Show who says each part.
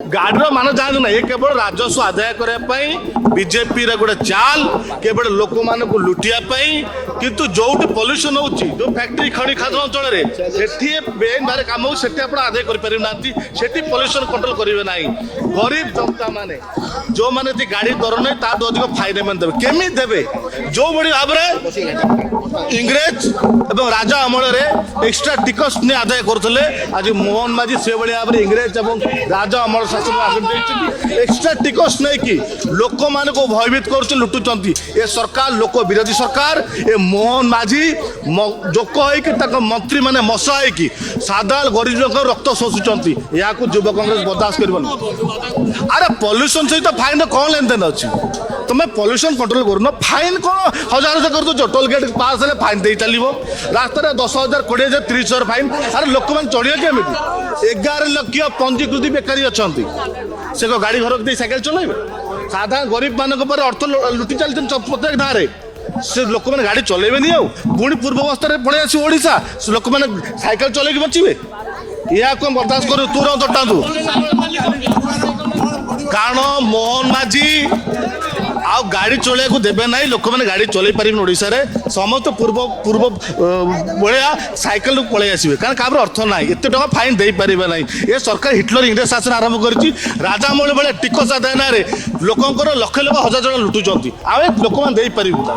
Speaker 1: गाड़ीर मान जान ना ये केवल राजस्व आदाय करने बीजेपी गोटे चाल केवल लोक मान लुटियापाई किंतु जो पल्यूशन हो जो फैक्ट्री खड़ी खाद अंचल बेन बारे कम हो आदाय कर पल्यूशन कंट्रोल करेंगे ना गरीब जनता माने जो मैंने गाड़ी दर नहीं ताठू अधिक फाइन मैंने देवे केमी देवे जो बड़ी भाव में इंग्रेज एवं राजा अमल एक्सट्रा टिकस ने आदाय करते आज मोहन माझी से भाव में इंग्रेज और राजा अमल शासन एक्सट्रा टिकस नहीं कि लोक मान को भयभीत कर लुटुंट ये सरकार लोक विरोधी सरकार ये मोहन माझी जोक हो मंत्री मैंने मशा हो साधारण गरीब लोक रक्त शोषुंट या युवा कांग्रेस बर्दाश्त कर अरे पॉल्यूशन सहित फाइन कौन लेन देन अच्छी तुम पॉल्यूशन कंट्रोल कर फाइन कौन हजार कर दो टोल गेट पास है फाइन दे चलो रास्ता 10,000 20,000 30,000 फाइन अरे लोक मैंने चढ़िए केमी 11 लक्ष पंजीकृत बेकारी अच्छा से गाड़ी घर दे साइकेल चलेबे साधारण गरीब मान अर्थ लुटि चलते प्रत्येक गाँव में से लोक मैंने गाड़ी चलेबे नहीं पुणी पूर्वावस्था पड़े आस ओडिशा लोक मैंने साइकेल चलैक बचे या कौन बर्दाश्त कर तुरंत हटातु कारण मोहन माझी आ गाड़ी चलैया को देवे ना लोक मैंने गाड़ी चल पारे ओडिशा रे समस्त पूर्व पूर्व भाया साइकेल पलि आसवे कारण क्या अर्थ ना एत टाँग फाइन दे पारे ना ये सरकार हिटलर इंग्रेज शासन आरंभ कर राजा मौल भाया टिकस आदाय ना लोक लक्ष लक्ष हजार जन लुटुंट आम लोक मैंने दे पारू